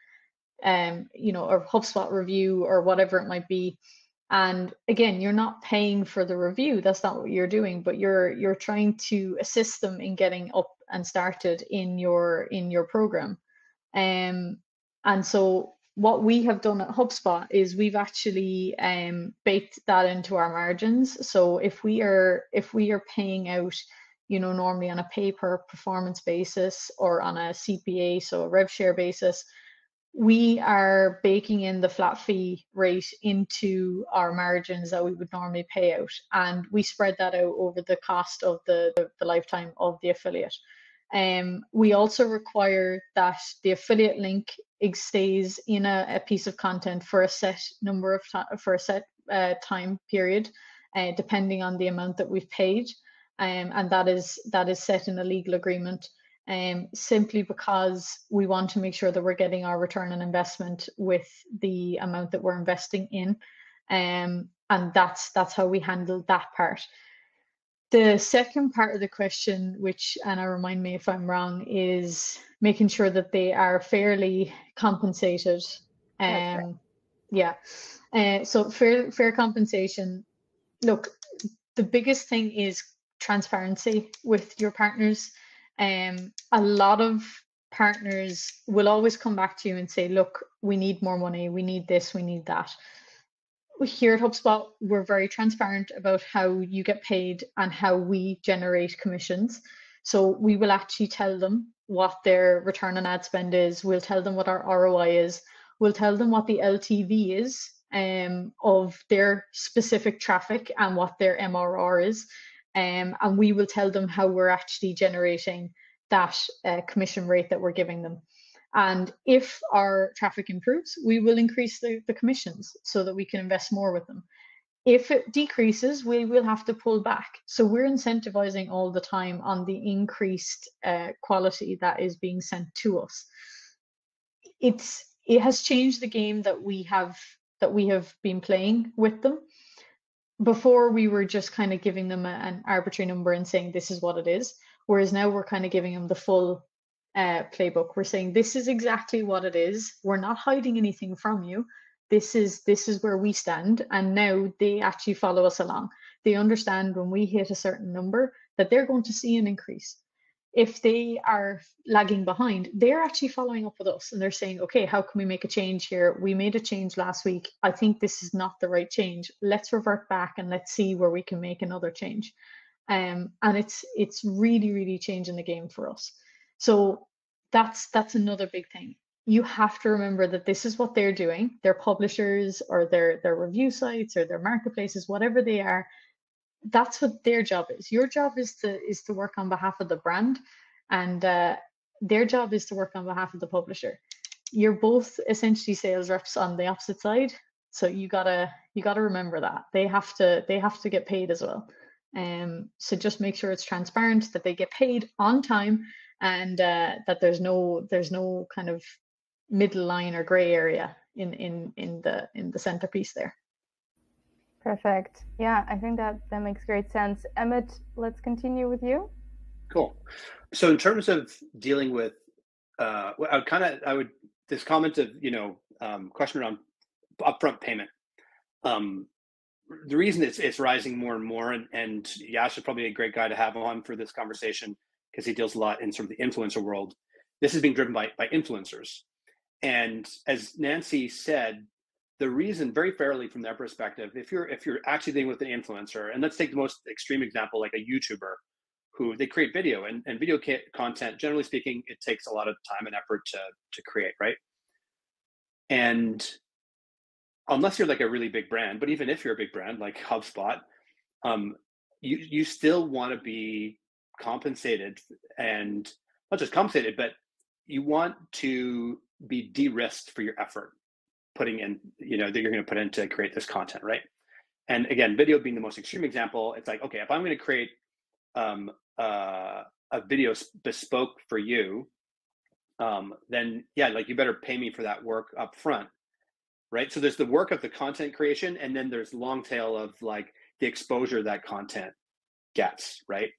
[SPEAKER 2] you know, or HubSpot review or whatever it might be. And again, you're not paying for the review. That's not what you're doing, but you're trying to assist them in getting up and started in your program. And so what we have done at HubSpot is we've actually baked that into our margins. So if we are paying out, you know, normally on a pay per performance basis or on a CPA, so a rev share basis, we are baking in the flat fee rate into our margins that we would normally pay out, and we spread that out over the cost of the lifetime of the affiliate. We also require that the affiliate link stays in a piece of content for a set number of time period, depending on the amount that we've paid, and that is set in a legal agreement. Simply because we want to make sure that we're getting our return on investment with the amount that we're investing in, and that's how we handle that part. The second part of the question, which Anna, remind me if I'm wrong, is making sure that they are fairly compensated.
[SPEAKER 1] Right.
[SPEAKER 2] Yeah, so fair compensation. Look, the biggest thing is transparency with your partners. A lot of partners will always come back to you and say, look, we need more money, we need this, we need that. Here at HubSpot, we're very transparent about how you get paid and how we generate commissions. So we will actually tell them what their return on ad spend is. We'll tell them what our ROI is. We'll tell them what the LTV is of their specific traffic and what their MRR is. And we will tell them how we're actually generating that commission rate that we're giving them. And if our traffic improves, we will increase the commissions so that we can invest more with them. If it decreases, we will have to pull back. So we're incentivizing all the time on the increased quality that is being sent to us. It has changed the game that we have been playing with them. Before, we were just kind of giving them an arbitrary number and saying this is what it is, whereas now we're kind of giving them the full playbook. We're saying this is exactly what it is. We're not hiding anything from you. This is where we stand, and now they actually follow us along. They understand when we hit a certain number that they're going to see an increase. If they are lagging behind, they're actually following up with us and they're saying, okay, how can we make a change here? We made a change last week. I think this is not the right change. Let's revert back and let's see where we can make another change. And it's really, really changing the game for us. So that's another big thing. You have to remember that this is what they're doing. Their publishers or their review sites or their marketplaces, whatever they are, that's what their job is. Your job is to work on behalf of the brand, and their job is to work on behalf of the publisher. You're both essentially sales reps on the opposite side, so you gotta remember that they have to get paid as well. So just make sure it's transparent, that they get paid on time, and that there's no kind of middle line or gray area in the centerpiece there.
[SPEAKER 1] Perfect. Yeah, I think that makes great sense. Emmet, let's continue with you.
[SPEAKER 4] Cool. So in terms of dealing with, this comment of, question around upfront payment. The reason it's rising more and more, and Yash is probably a great guy to have on for this conversation because he deals a lot in sort of the influencer world. This is being driven by influencers. And as Nancy said, the reason, very fairly from their perspective, if you're actually dealing with an influencer, and let's take the most extreme example, like a YouTuber, who they create video, and video content, generally speaking, it takes a lot of time and effort to create, right? And unless you're like a really big brand, but even if you're a big brand like HubSpot, you still want to be compensated, and not just compensated, but you want to be de-risked for your effort putting in, that you're going to put in to create this content, right? And again, video being the most extreme example, it's like, okay, if I'm going to create a video bespoke for you, then yeah, like you better pay me for that work up front, right? So there's the work of the content creation, and then there's long tail of like the exposure that content gets, right?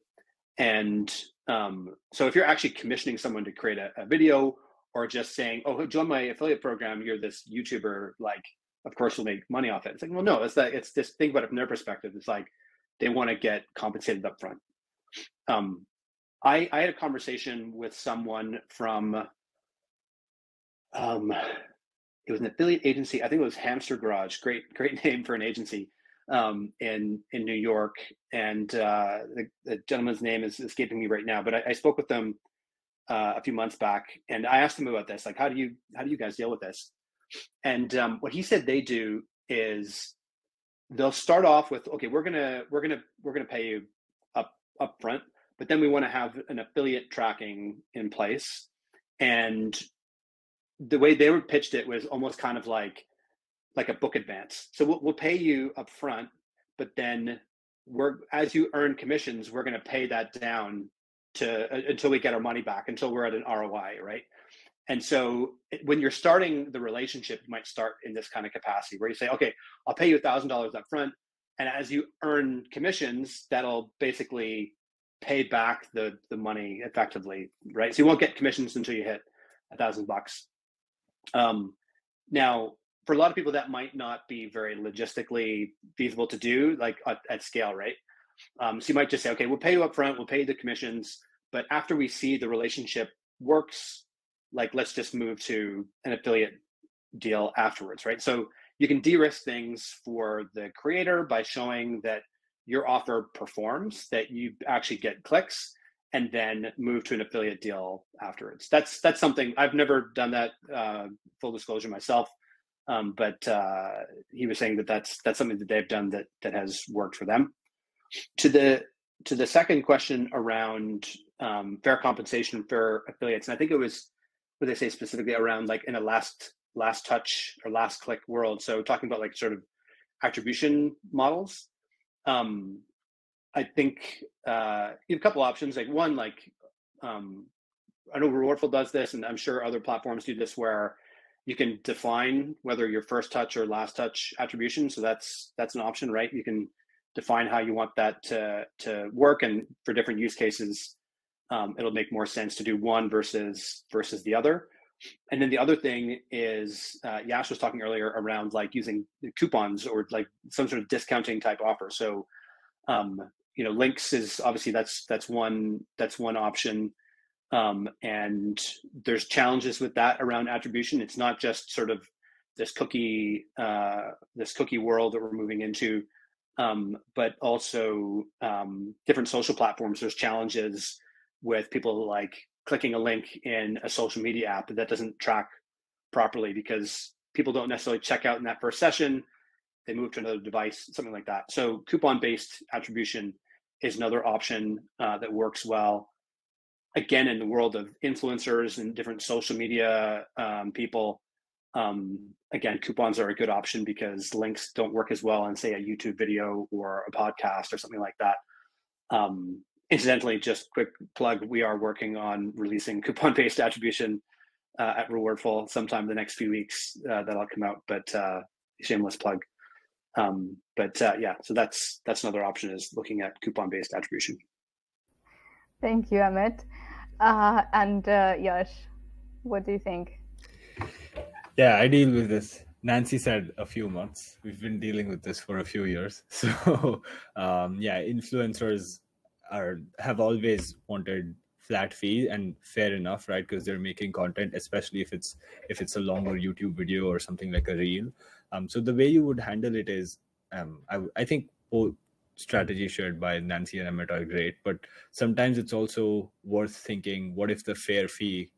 [SPEAKER 4] And so if you're actually commissioning someone to create a video, or just saying, oh, join my affiliate program, you're this YouTuber, like, of course you'll make money off it. It's like, well, no, it's this, think about it from their perspective. It's like, they want to get compensated up front. I had a conversation with someone from, it was an affiliate agency. I think it was Hamster Garage. Great name for an agency in New York. And the gentleman's name is escaping me right now, but I spoke with them a few months back, and I asked him about this, like, how do you guys deal with this? And what he said they do is they'll start off with, okay, we're gonna pay you up front, but then we want to have an affiliate tracking in place. And the way they were pitched it was almost kind of like a book advance. So we'll pay you up front, but then as you earn commissions, we're going to pay that down until we get our money back, until we're at an ROI, right? And so when you're starting the relationship, you might start in this kind of capacity where you say, okay, I'll pay you $1,000 up front. And as you earn commissions, that'll basically pay back the money effectively, right? So you won't get commissions until you hit $1,000. Now, for a lot of people, that might not be very logistically feasible to do, like at scale, right? So you might just say, okay, we'll pay you up front, we'll pay you the commissions, but after we see the relationship works, like, let's just move to an affiliate deal afterwards, right? So you can de-risk things for the creator by showing that your offer performs, that you actually get clicks, and then move to an affiliate deal afterwards. That's something I've never done that, full disclosure myself, but he was saying that that's something that they've done that has worked for them. To the second question around fair compensation for affiliates, and I think it was what they say specifically around, like, in a last touch or last click world. So talking about, like, sort of attribution models. I think you have a couple options. Like, one, like, I know Rewardful does this, and I'm sure other platforms do this, where you can define whether your first touch or last touch attribution. So that's an option, right? You can define how you want that to work, and for different use cases, it'll make more sense to do one versus the other. And then the other thing is, Yash was talking earlier around, like, using coupons or, like, some sort of discounting type offer. So links is obviously that's one option. And there's challenges with that around attribution. It's not just sort of this cookie world that we're moving into, but also different social platforms. There's challenges with people, like, clicking a link in a social media app that doesn't track properly because people don't necessarily check out in that first session. They move to another device, something like that. So coupon-based attribution is another option that works well. Again, in the world of influencers and different social media people, again, coupons are a good option because links don't work as well on, say, a YouTube video or a podcast or something like that. Incidentally, just quick plug, we are working on releasing coupon-based attribution at Rewardful sometime the next few weeks. That'll come out, but shameless plug. Yeah, so that's another option, is looking at coupon-based attribution.
[SPEAKER 1] Thank you, Emmet. And Yash, what do you think?
[SPEAKER 3] Yeah, I deal with this. Nancy said a few months. We've been dealing with this for a few years. So yeah, influencers have always wanted flat fee and fair enough, right? Because they're making content, especially if it's a longer YouTube video or something like a reel. So the way you would handle it is, I think both strategies shared by Nancy and Emmet are great, but sometimes it's also worth thinking, what if the fee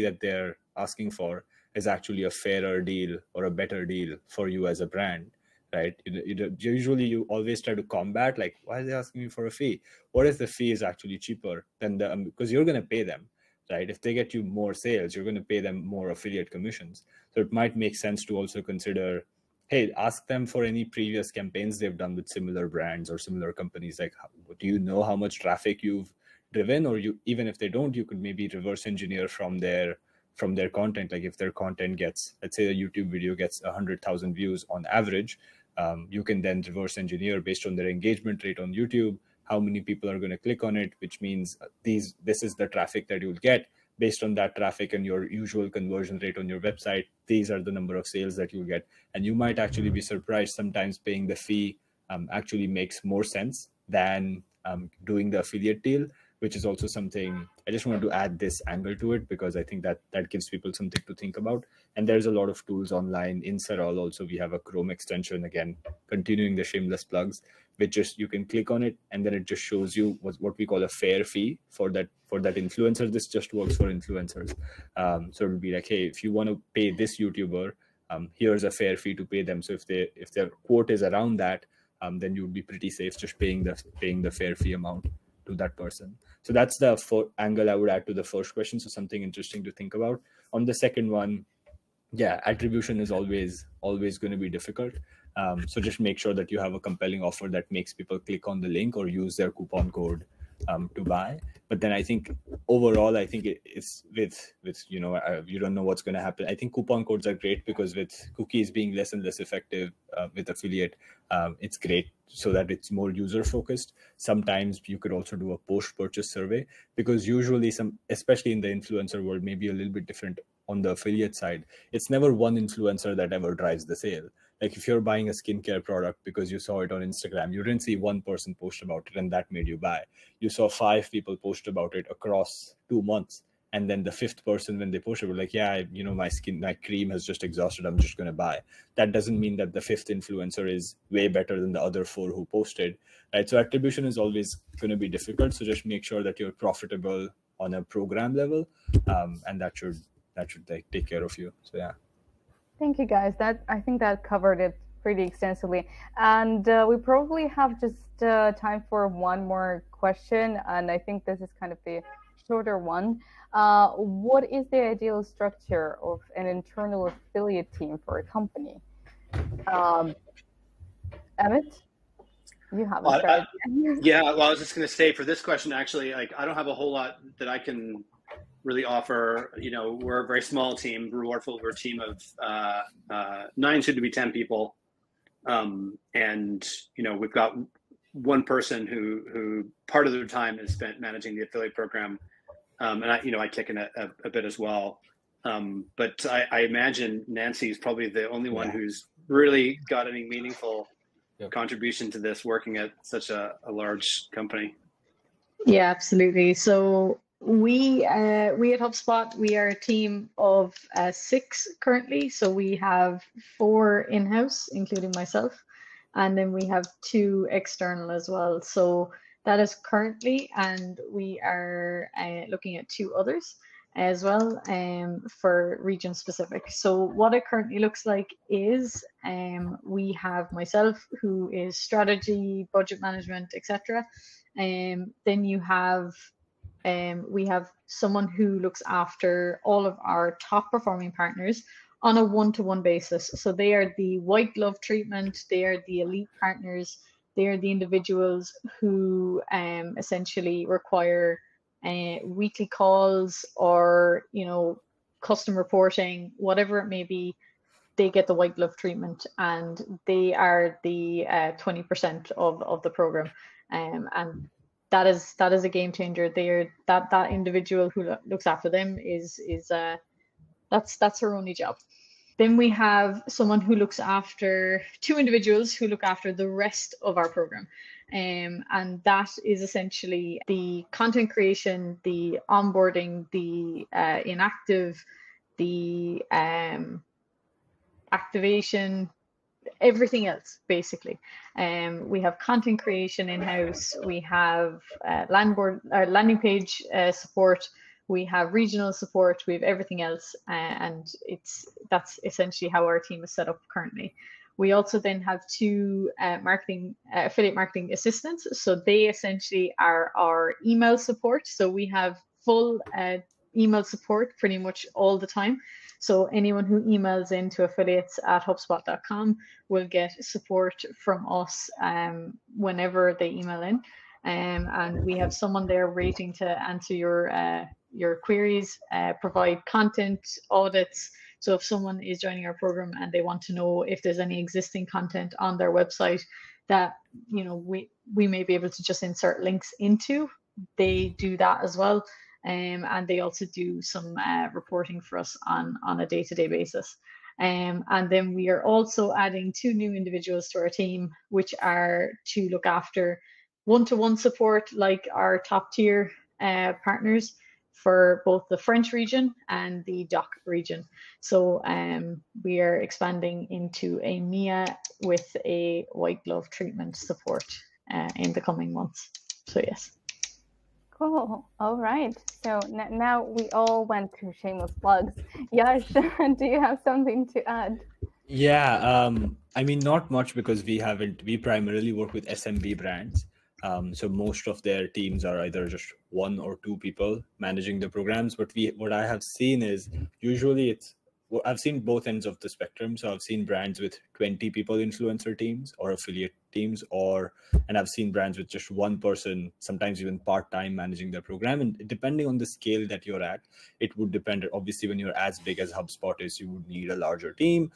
[SPEAKER 3] that they're asking for is actually a fairer deal or a better deal for you as a brand, right? Usually you always try to combat, like, why are they asking me for a fee? What if the fee is actually cheaper than because you're going to pay them, right? If they get you more sales, you're going to pay them more affiliate commissions. So it might make sense to also consider, hey, ask them for any previous campaigns they've done with similar brands or similar companies. Like, do you know how much traffic you've driven? Or even if they don't, you could maybe reverse engineer from their content. Like, if their content gets, let's say a YouTube video gets 100,000 views on average, you can then reverse engineer based on their engagement rate on YouTube, how many people are going to click on it, which means this is the traffic that you'll get. Based on that traffic and your usual conversion rate on your website, these are the number of sales that you'll get. And you might actually be surprised, sometimes paying the fee actually makes more sense than doing the affiliate deal. which is also something I just wanted to add this angle to it, because I think that gives people something to think about. And there's a lot of tools online. In Serral also, we have a Chrome extension, again, continuing the shameless plugs, which just, you can click on it and then it just shows you what we call a fair fee for that influencer. This just works for influencers. So it'll be like, hey, if you want to pay this YouTuber, here's a fair fee to pay them. So if their quote is around that, then you'd be pretty safe just paying the fair fee amount to that person. So that's the angle I would add to the first question. So something interesting to think about. On the second one, yeah, attribution is always going to be difficult. So just make sure that you have a compelling offer that makes people click on the link or use their coupon code to buy. But then I think overall, I think it's with you don't know what's going to happen. I think coupon codes are great because with cookies being less and less effective with affiliate, it's great so that it's more user focused. Sometimes you could also do a post purchase survey, because usually especially in the influencer world, maybe a little bit different on the affiliate side, it's never one influencer that ever drives the sale. Like if you're buying a skincare product because you saw it on Instagram, you didn't see one person post about it and that made you buy. You saw 5 people post about it across 2 months. And then the 5th person, when they posted, were like, yeah, my cream has just exhausted, I'm just going to buy. That doesn't mean that the 5th influencer is way better than the other 4 who posted, right? So attribution is always going to be difficult. So just make sure that you're profitable on a program level. And that should take care of you. So yeah.
[SPEAKER 1] Thank you, guys. I think that covered it pretty extensively. And we probably have just time for one more question. And I think this is kind of the shorter one. What is the ideal structure of an internal affiliate team for a company? Emmett, you have a strategy.
[SPEAKER 4] Yeah, well, I was just going to say for this question, actually, like I don't have a whole lot that I can really offer. We're a very small team. Rewardful, we're a team of 9, soon to be 10 people, and we've got one person who part of their time is spent managing the affiliate program, and I kick in a bit as well. But I imagine Nancy is probably the only one who's really got any meaningful contribution to this, working at such a large company.
[SPEAKER 2] Yeah, absolutely. So we at HubSpot, we are a team of 6 currently. So we have 4 in-house, including myself, and then we have 2 external as well. So that is currently, and we are looking at 2 others as well for region specific. So what it currently looks like is we have myself, who is strategy, budget management, etc. Then you have we have someone who looks after all of our top performing partners on a one-to-one basis. So they are the white glove treatment, they are the elite partners, they are the individuals who essentially require weekly calls or custom reporting, whatever it may be. They get the white glove treatment, and they are the 20% of the program, and that is a game changer. They are that individual who looks after them is that's her only job. Then we have someone who looks after 2 individuals who look after the rest of our program. And that is essentially the content creation, the onboarding, the inactive, the activation, everything else basically. We have content creation in-house, we have landing page support, we have regional support, we have everything else, and that's essentially how our team is set up currently. We also then have 2 affiliate marketing assistants. So they essentially are our email support. So we have full email support pretty much all the time. So anyone who emails into affiliates at HubSpot.com will get support from us whenever they email in. And we have someone there waiting to answer your queries, provide content audits. So if someone is joining our program and they want to know if there's any existing content on their website that we may be able to just insert links into, they do that as well. And they also do some reporting for us on a day-to-day basis. And then we are also adding 2 new individuals to our team, which are to look after one-to-one support, like our top tier partners for both the French region and the DACH region. So we are expanding into EMEA with a white glove treatment support in the coming months. So yes.
[SPEAKER 1] Cool. All right. So now we all went through shameless plugs. Yash, do you have something to add?
[SPEAKER 3] Yeah, I mean, not much, because we primarily work with SMB brands. So most of their teams are either just 1 or 2 people managing the programs. But what I have seen is usually I've seen both ends of the spectrum. So I've seen brands with 20 people influencer teams or affiliate teams, and I've seen brands with just 1 person, sometimes even part-time, managing their program. And depending on the scale that you're at, it would depend. Obviously, when you're as big as HubSpot is, you would need a larger team.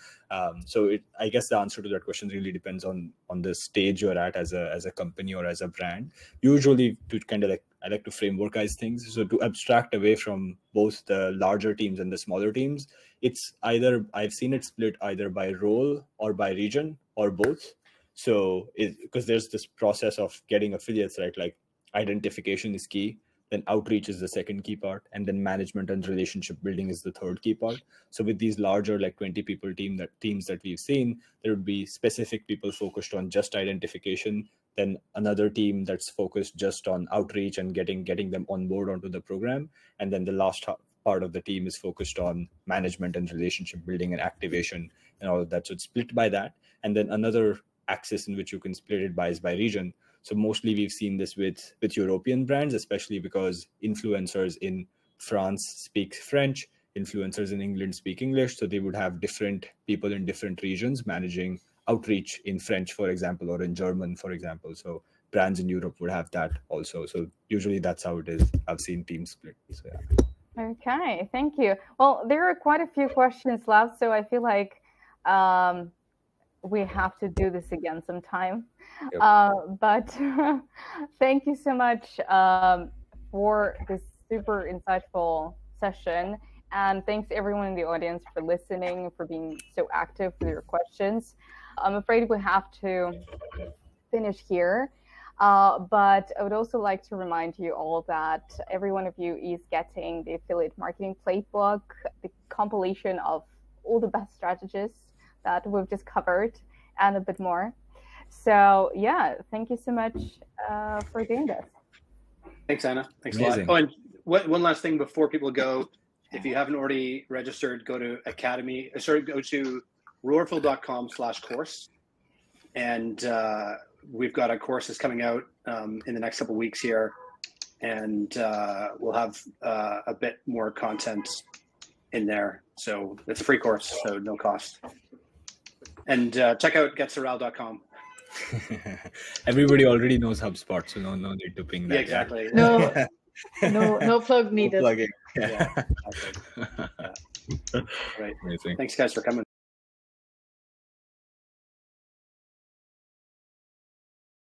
[SPEAKER 3] So I guess the answer to that question really depends on the stage you're at as a company or as a brand. Usually, to kind of I like to frameworkize things. So to abstract away from both the larger teams and the smaller teams, it's either, I've seen it split either by role or by region or both. So because there's this process of getting affiliates, right? Like identification is key, then outreach is the second key part, and then management and relationship building is the third key part. So with these larger, like 20 people teams that we've seen, there would be specific people focused on just identification, then another team that's focused just on outreach and getting them on board onto the program, and then the last part of the team is focused on management and relationship building and activation and all of that. So it's split by that. And then another axis in which you can split it by is by region. So mostly we've seen this with European brands, especially because influencers in France speak French, influencers in England speak English. So they would have different people in different regions managing outreach in French, for example, or in German, for example. So brands in Europe would have that also. So usually that's how it is. I've seen teams split. So yeah.
[SPEAKER 1] Okay, thank you. Well, there are quite a few questions left, so I feel like we have to do this again sometime. Yep. But thank you so much for this super insightful session. And thanks everyone in the audience for listening, for being so active with your questions. I'm afraid we have to finish here. But I would also like to remind you all that every one of you is getting the Affiliate Marketing Playbook, the compilation of all the best strategies that we've just covered and a bit more. So yeah, thank you so much for doing this.
[SPEAKER 4] Thanks, Anna. Thanks a lot. Oh, and one last thing before people go, if you haven't already registered, go to go to roarfill.com/course. And we've got a course that's coming out in the next couple of weeks here, and we'll have a bit more content in there. So it's a free course, so no cost. And check out getsorel.com.
[SPEAKER 3] Everybody already knows HubSpot, so no need to ping that.
[SPEAKER 4] Yeah, exactly.
[SPEAKER 2] No plug needed.
[SPEAKER 3] No plugging.
[SPEAKER 4] Yeah. Okay. Yeah. Right.
[SPEAKER 3] Amazing.
[SPEAKER 4] Thanks, guys, for coming.